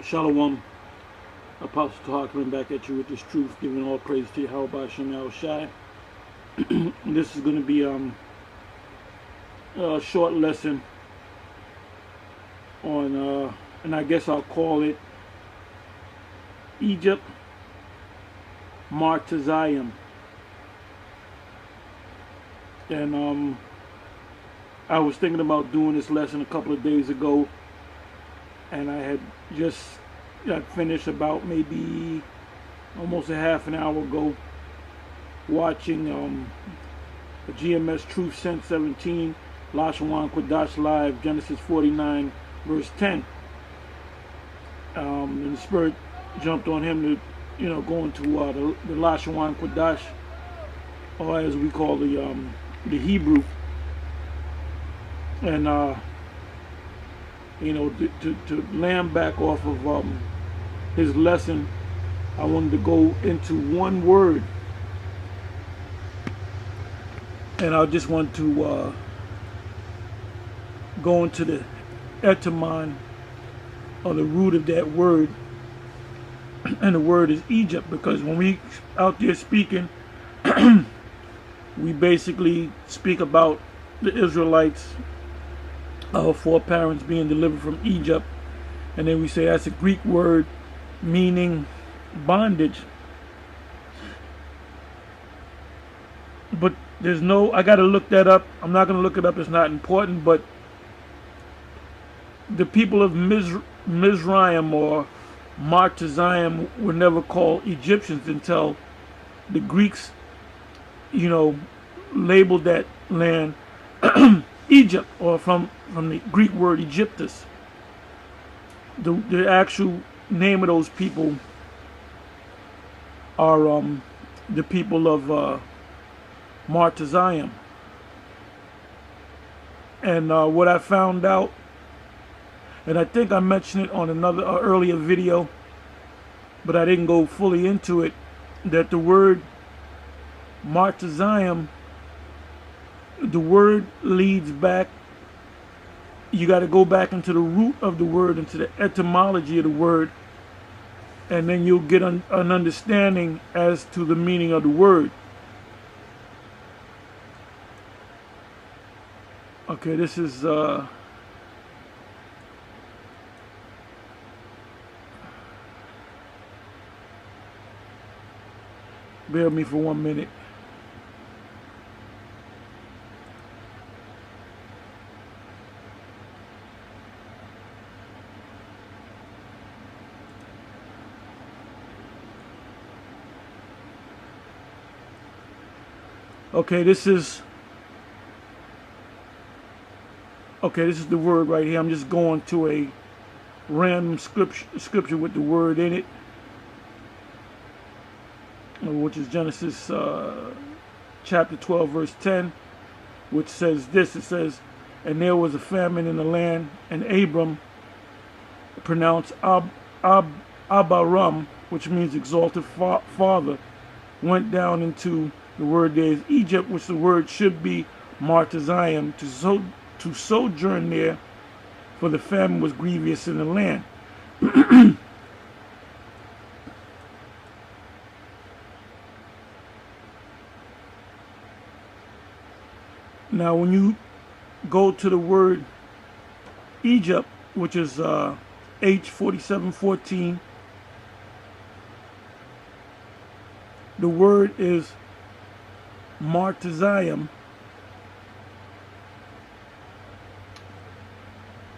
Shalom, Apostle Tahar coming back at you with this truth, giving all praise to Yahweh Shem Shai. This is going to be a short lesson on, and I guess I'll call it Egypt, Matazaryam. And I was thinking about doing this lesson a couple of days ago, and I had just got finished about maybe almost a half an hour ago watching the GMS Truth Sense 17 Lashawan Quadash Live, Genesis 49 verse 10. And the Spirit jumped on him to go into the Lashawan Quadash, or as we call the Hebrew, and to land back off of his lesson, I wanted to go into one word, and I just want to go into the etymon, or the root of that word, and the word is Egypt, because when we out there speaking, we basically speak about the Israelites, our foreparents being delivered from Egypt, and then we say that's a Greek word meaning bondage. But there's no, I got to look that up. I'm not going to look it up, it's not important, but the people of Mizraim or Matazaryam were never called Egyptians until the Greeks, labeled that land Egypt, or from the Greek word Egyptus. The actual name of those people are the people of Matazaryam. And what I found out, and I think I mentioned it on another earlier video, but I didn't go fully into it, that the word Matazaryam, the word leads back, you got to go back into the root of the word, into the etymology of the word, and then you'll get an understanding as to the meaning of the word. Okay, this is bear with me for 1 minute. Okay, this is the word right here. I'm just going to a random scripture with the word in it, which is Genesis chapter 12 verse 10, which says this. It says, and there was a famine in the land, and Abram, pronounced Abaram, which means exalted father, went down into, the word there is Egypt, which the word should be Matazaryam, to sojourn there, for the famine was grievous in the land. Now, when you go to the word Egypt, which is H4714, the word is Matazaryam,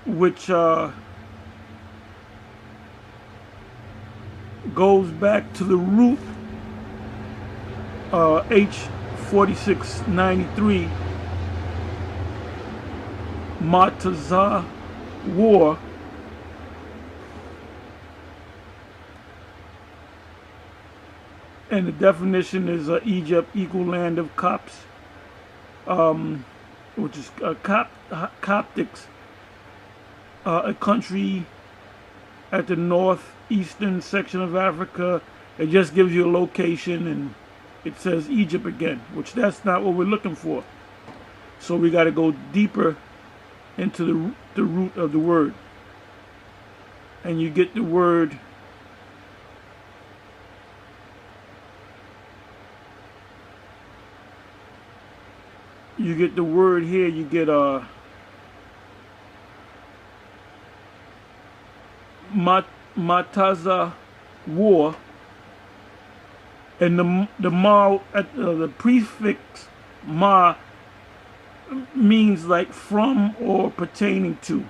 which goes back to the root H4693, Matazar, and the definition is Egypt, equal land of Copts, which is Coptics, a country at the northeastern section of Africa. It just gives you a location, and it says Egypt again, which that's not what we're looking for. So we got to go deeper into the root of the word. and you get the word here. You get Matazaryam, and the ma at the prefix ma means like from or pertaining to.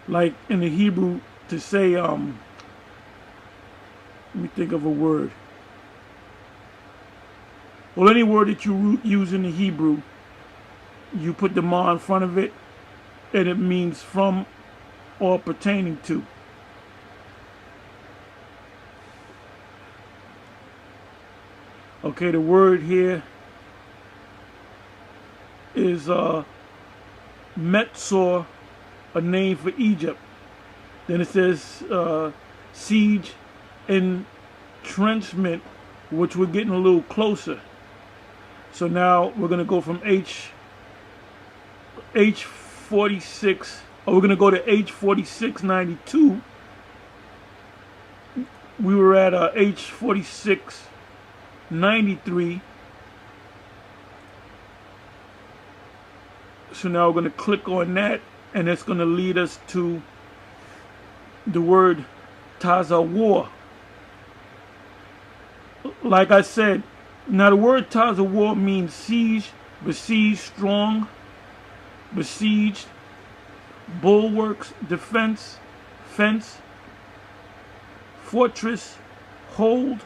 Like in the Hebrew to say let me think of a word. Well, any word that you use in the Hebrew, you put the ma in front of it, and it means from or pertaining to. Okay, the word here is Metzor, a name for Egypt. Then it says siege, entrenchment, which we're getting a little closer. So now we're going to go from H46, or we're going to go to H4692. We were at H4693. So now we're going to click on that, and it's going to lead us to the word Tahar. Like I said, now the word Tahar means siege, besiege, strong, besieged, bulwarks, defense, fence, fortress, hold,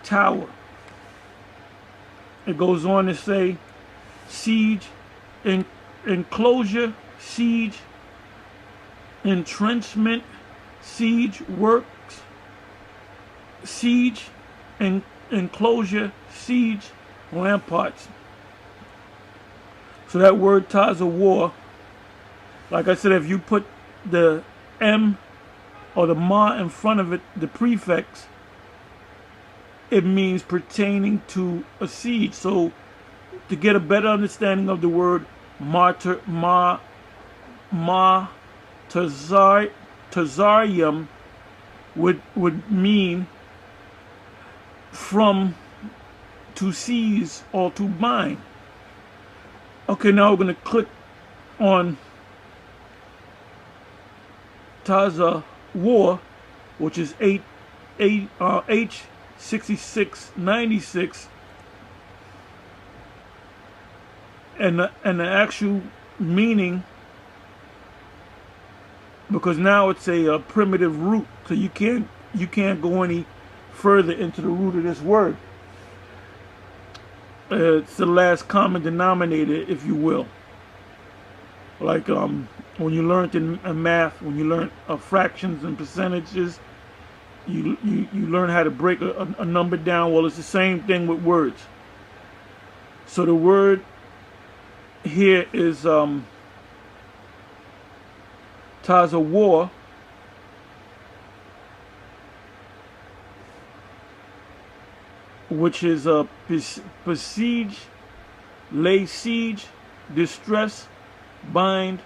tower. It goes on to say siege, enclosure, siege, entrenchment, siege, works, siege, enclosure, siege, ramparts. So that word Tahar, like I said, if you put the M or the ma in front of it, the prefix, it means pertaining to a siege. So to get a better understanding of the word Matazaryam would mean from, to seize, or to bind. Okay, now we're going to click on Tahar, which is H6696, and the actual meaning, because now it's a primitive root, so you can't go any further into the root of this word. It's the last common denominator, if you will. Like when you learned in math, when you learned fractions and percentages, you learn how to break a number down. Well, it's the same thing with words. So the word here is Tahar, which is besiege, lay siege, distress, bind,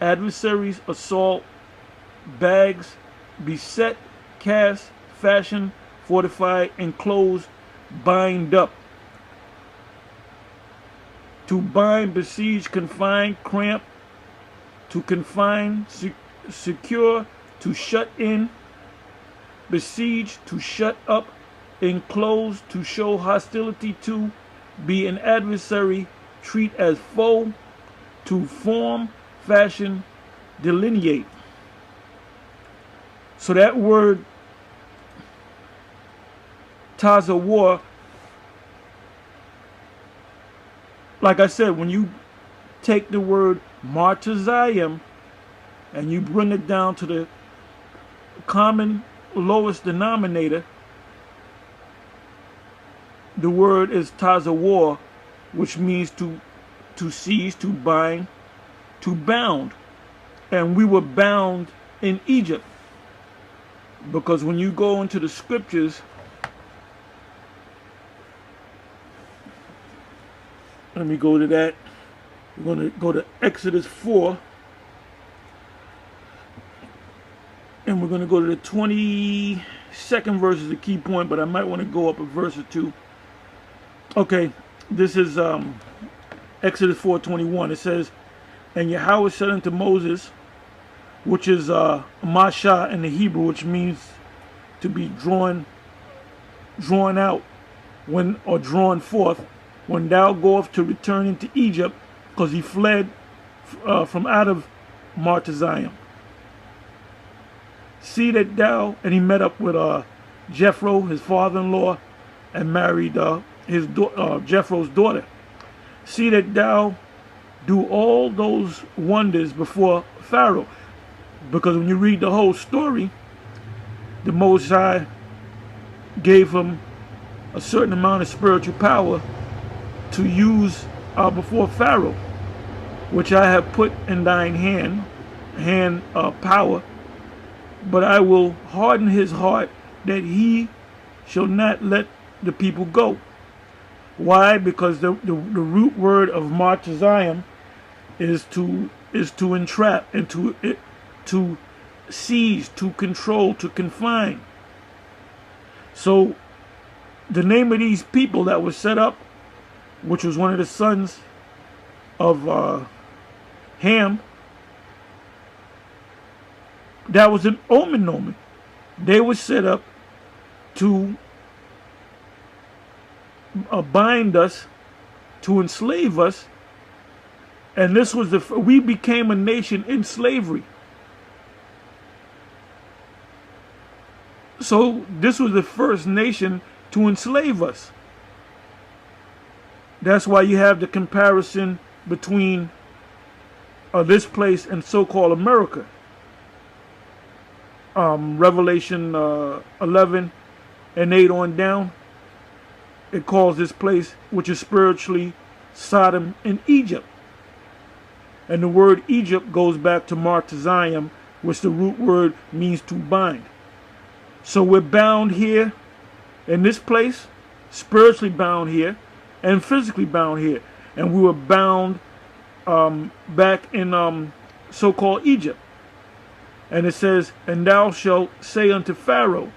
adversaries, assault, bags, beset, cast, fashion, fortify, enclose, bind up. To bind, besiege, confine, cramp, to confine, secure, to shut in, besiege, to shut up, enclose, to show hostility to, be an adversary, treat as foe, to form, fashion, delineate. So that word Tahar, like I said, when you take the word Matazaryam and you bring it down to the common lowest denominator, the word is Tahar, which means to seize, to bind, to bound. And we were bound in Egypt, because when you go into the scriptures, let me go to that. We're going to go to Exodus 4. And we're going to go to the 22nd verse is the key point, but I might want to go up a verse or two. Okay, this is Exodus 4:21. It says, "And Yahweh said unto Moses," which is Masha in the Hebrew, which means to be drawn out, or drawn forth, "when thou goest to return into Egypt," because he fled from out of Matazaryam. "See that thou," and he met up with Jethro, his father-in-law, and married Jethro's daughter. "See that thou do all those wonders before Pharaoh." Because when you read the whole story, the Most High gave him a certain amount of spiritual power to use before Pharaoh, "which I have put in thine hand power, but I will harden his heart that he shall not let the people go." Why? Because the root word of Matazaryam is to entrap and to seize, to control, to confine. So the name of these people that was set up, which was one of the sons of Ham, that was an omen. They were set up to bind us, to enslave us, and this was we became a nation in slavery. So this was the first nation to enslave us. That's why you have the comparison between this place and so-called America. Revelation 11 and 8 on down, it calls this place, which is spiritually Sodom and Egypt. And the word Egypt goes back to Matazaryam, which the root word means to bind. So we're bound here in this place, spiritually bound here, and physically bound here. And we were bound back in so-called Egypt. And it says, "And thou shalt say unto Pharaoh,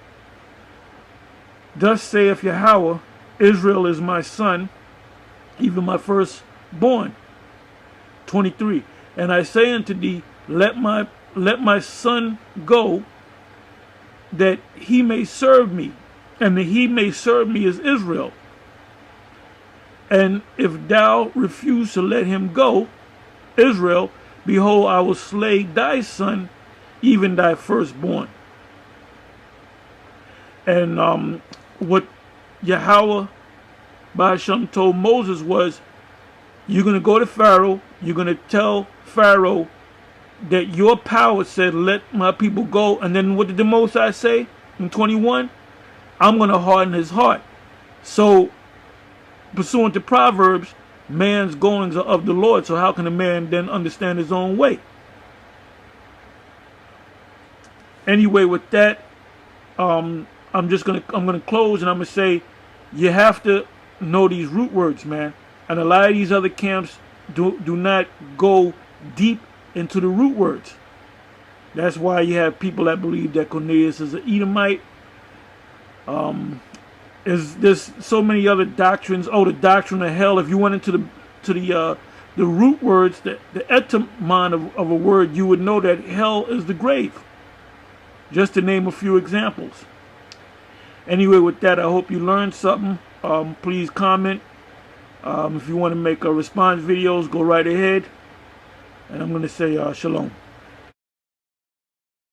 Thus saith Yahweh, Israel is my son, even my firstborn." 23. "And I say unto thee, let my son go, that he may serve me." And the "he may serve me" is Israel. "And if thou refuse to let him go, Israel, behold, I will slay thy son, even thy firstborn." And what Yahweh Ba'ashem told Moses was, you're going to go to Pharaoh, you're going to tell Pharaoh that your power said, "Let my people go." And then what did the Most High say in 21? "I'm going to harden his heart." So, pursuant to Proverbs, man's goings are of the Lord. So how can a man then understand his own way? Anyway, with that, I'm gonna close, and I'm gonna say, you have to know these root words, man. And a lot of these other camps do not go deep into the root words. That's why you have people that believe that Cornelius is an Edomite. There's so many other doctrines. Oh, the doctrine of hell. If you went into the root words, the etymon of a word, you would know that hell is the grave. Just to name a few examples. Anyway, with that, I hope you learned something. Please comment. If you want to make response videos, go right ahead. And I'm going to say shalom.